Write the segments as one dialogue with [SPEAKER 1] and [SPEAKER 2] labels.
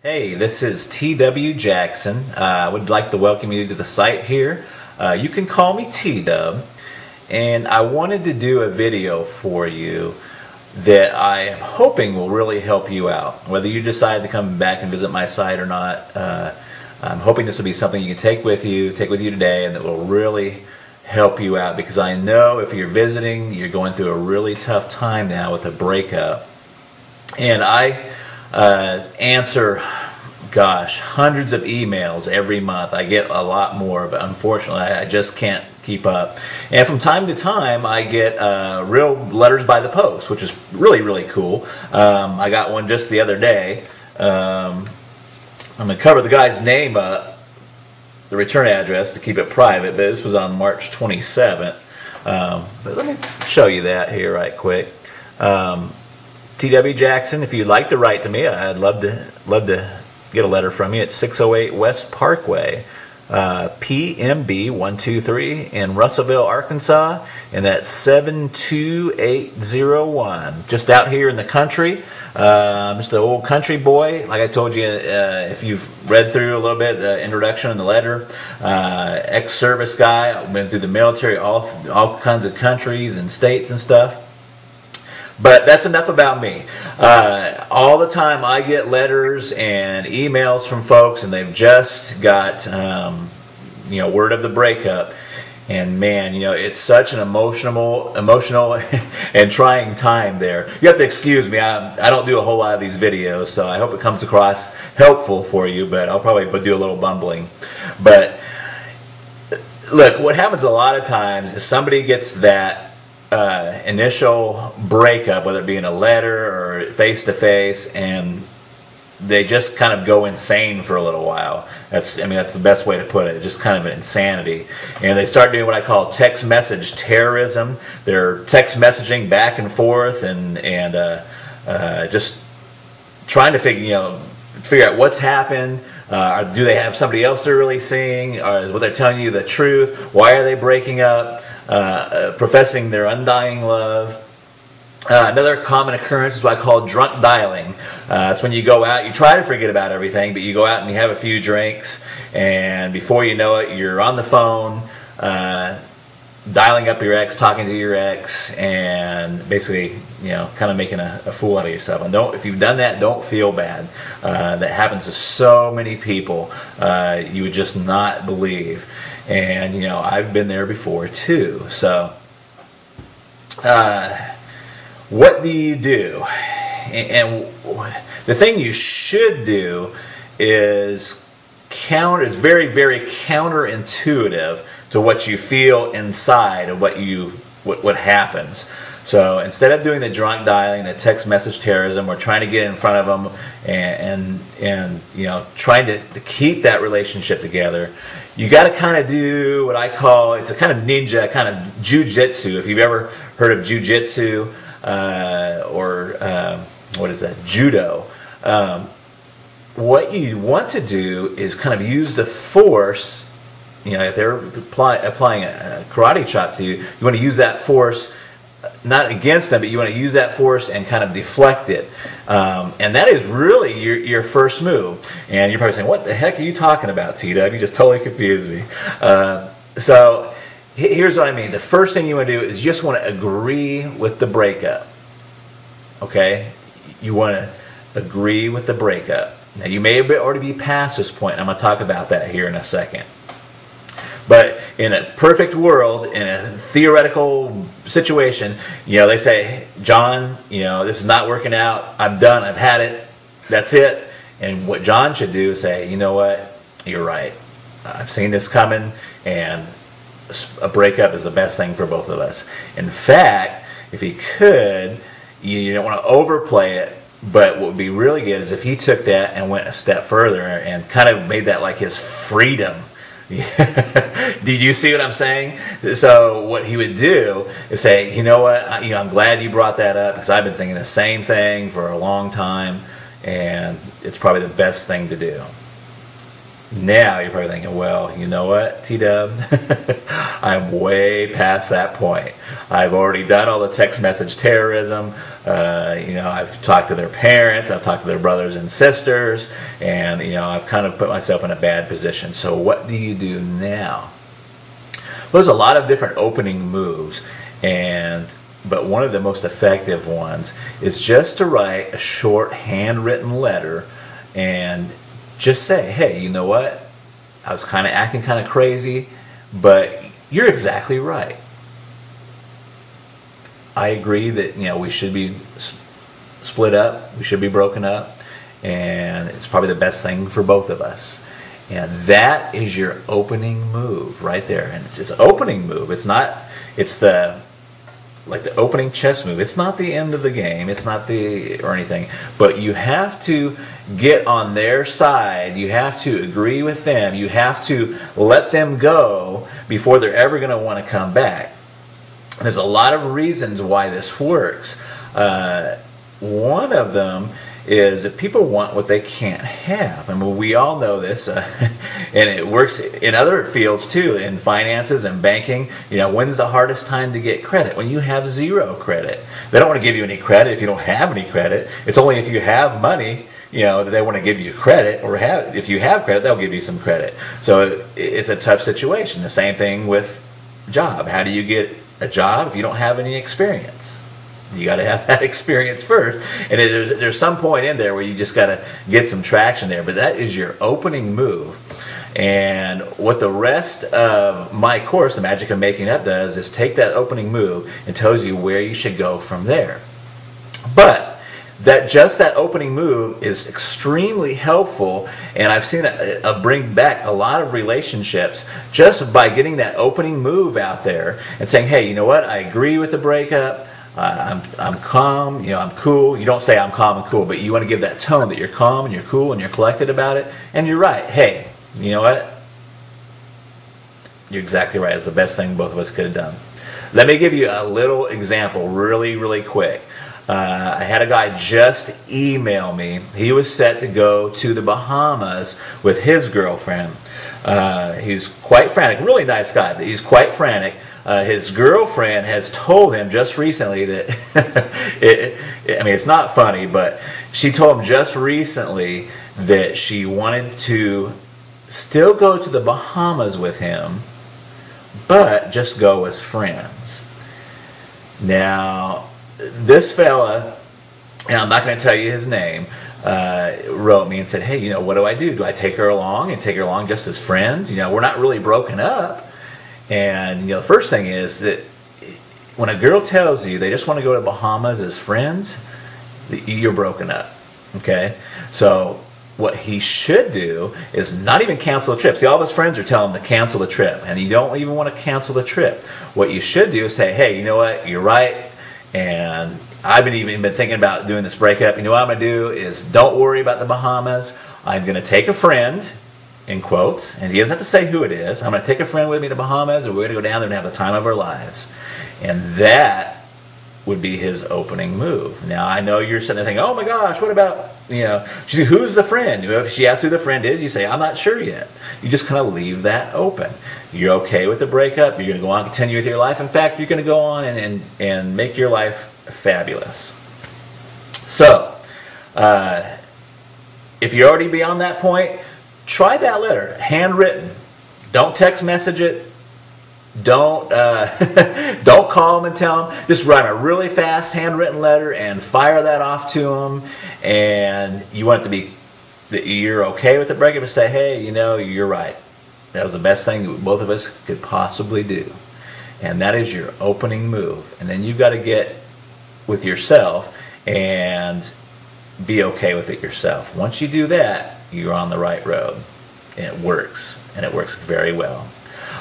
[SPEAKER 1] Hey, this is T.W. Jackson. I would like to welcome you to the site here. You can call me T-Dub, and I wanted to do a video for you that I am hoping will really help you out. Whether you decide to come back and visit my site or not, I'm hoping this will be something you can take with you today, and that will really help you out, because I know if you're visiting, you're going through a really tough time now with a breakup. And I answer, gosh, hundreds of emails every month. I get a lot more, but unfortunately I just can't keep up. And from time to time I get real letters by the post, which is really cool. I got one just the other day. I'm going to cover the guy's name up, the return address, to keep it private, but this was on March 27th. But let me show you that here right quick. T.W. Jackson, if you'd like to write to me, I'd love to get a letter from you. It's 608 West Parkway, PMB 123 in Russellville, Arkansas, and that's 72801. Just out here in the country. Just an old country boy. Like I told you, if you've read through a little bit the introduction and the letter, ex-service guy, I've been through the military, all kinds of countries and states and stuff. But that's enough about me. All the time I get letters and emails from folks, and they've just got word of the breakup. And man, it's such an emotional and trying time there. You have to excuse me. I don't do a whole lot of these videos, so I hope it comes across helpful for you, but I'll probably do a little bumbling. But look, what happens a lot of times is somebody gets that initial breakup, whether it be in a letter or face-to-face, and they just kind of go insane for a little while. That's the best way to put it. Just kind of an insanity. And they start doing what I call text message terrorism. They're text messaging back and forth and just trying to figure out what's happened. Do they have somebody else they're really seeing? Or is what they're telling you the truth? Why are they breaking up? Professing their undying love. Another common occurrence is what I call drunk dialing. It's when you go out, you try to forget about everything, but you go out and you have a few drinks, and before you know it, you're on the phone, dialing up your ex, talking to your ex, and basically, kind of making a fool out of yourself. And if you've done that, don't feel bad. That happens to so many people. You would just not believe. And I've been there before too. So what do you do? And the thing you should do is very counterintuitive to what you feel inside of what happens. So instead of doing the drunk dialing, the text message terrorism, or trying to get in front of them and trying to keep that relationship together, you got to kind of do what I call, it's a kind of ninja, kind of jujitsu. If you've ever heard of jujitsu or what is that, judo, what you want to do is kind of use the force. If they're applying a karate chop to you, you want to use that force not against them, but you want to use that force and kind of deflect it. And that is really your first move. And you're probably saying, what the heck are you talking about, T-Dub? You just totally confused me. So here's what I mean. The first thing you want to do is you just want to agree with the breakup. Okay? You want to agree with the breakup. Now, you may already be past this point. I'm going to talk about that here in a second. But in a perfect world, in a theoretical situation, they say, John, this is not working out. I'm done. I've had it. That's it. And what John should do is say, you know what? You're right. I've seen this coming, and a breakup is the best thing for both of us. In fact, if he could, you don't want to overplay it, but what would be really good is if he took that and went a step further and kind of made that like his freedom. Did you see what I'm saying? So what he would do is say, you know what, I'm glad you brought that up, because I've been thinking the same thing for a long time, and it's probably the best thing to do. Now you're probably thinking, well, you know what, T-Dub? I'm way past that point. I've already done all the text message terrorism. I've talked to their parents, I've talked to their brothers and sisters, and I've kind of put myself in a bad position. So what do you do now? Well, there's a lot of different opening moves, but one of the most effective ones is just to write a short handwritten letter and just say, hey, you know what? I was kind of acting kind of crazy, but you're exactly right. I agree that we should be split up, we should be broken up, and it's probably the best thing for both of us. And that is your opening move right there. And it's an opening move. It's like the opening chess move. It's not the end of the game. It's not or anything. But you have to get on their side. You have to agree with them. You have to let them go before they're ever going to want to come back. There's a lot of reasons why this works. One of them is that people want what they can't have. I mean, we all know this, and it works in other fields too, in finances and banking. When's the hardest time to get credit? When you have zero credit. They don't want to give you any credit if you don't have any credit. It's only if you have money, that they want to give you credit, or if you have credit, they'll give you some credit. So it's a tough situation. The same thing with job. How do you get a job if you don't have any experience? You got to have that experience first, and there's some point in there where you just got to get some traction there. But that is your opening move, and what the rest of my course, The Magic of Making Up, does is take that opening move and tells you where you should go from there. But that opening move is extremely helpful, and I've seen it bring back a lot of relationships just by getting that opening move out there and saying, hey, you know what? I agree with the breakup. I'm calm, I'm cool. You don't say I'm calm and cool, but you want to give that tone that you're calm and you're cool and you're collected about it. And you're right. Hey, you know what? You're exactly right. It's the best thing both of us could have done. Let me give you a little example really, really quick. I had a guy just email me. He was set to go to the Bahamas with his girlfriend. He's quite frantic. Really nice guy, but he's quite frantic. His girlfriend has told him just recently that, it's not funny, but she told him just recently that she wanted to still go to the Bahamas with him, but just go as friends. Now, this fella, and I'm not going to tell you his name, wrote me and said, hey, what do I do? Do I take her along and take her along just as friends? We're not really broken up. And the first thing is that when a girl tells you they just want to go to Bahamas as friends, you're broken up. Okay? So what he should do is not even cancel the trip. See, all of his friends are telling him to cancel the trip, and you don't even want to cancel the trip. What you should do is say, hey, you know what? You're right, and I've been thinking about doing this breakup. You know what I'm going to do is don't worry about the Bahamas. I'm going to take a friend, in quotes, and he doesn't have to say who it is. I'm going to take a friend with me to Bahamas, and we're going to go down there and have the time of our lives. And that would be his opening move. Now, I know you're sitting there thinking, oh my gosh, what about, who's the friend? If she asks who the friend is, you say, I'm not sure yet. You just kind of leave that open. You're okay with the breakup. You're going to go on and continue with your life. In fact, you're going to go on and make your life fabulous. So, if you're already beyond that point, try that letter, handwritten. Don't text message it. Don't don't call them and tell them. Just write a really fast handwritten letter and fire that off to them. And you want it to be that you're okay with the breakup and say, hey, you're right. That was the best thing that both of us could possibly do. And that is your opening move. And then you've got to get with yourself and be okay with it yourself. Once you do that, you're on the right road. And it works. And it works very well.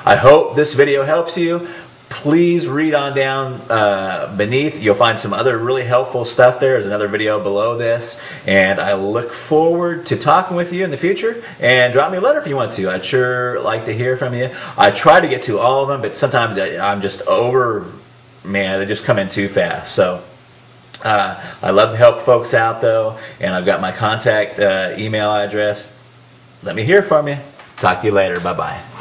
[SPEAKER 1] I hope this video helps you. Please read on down beneath. You'll find some other really helpful stuff there. There's another video below this. And I look forward to talking with you in the future. And drop me a letter if you want to. I'd sure like to hear from you. I try to get to all of them, but sometimes I'm just they just come in too fast. So I love to help folks out, though. And I've got my contact email address. Let me hear from you. Talk to you later. Bye-bye.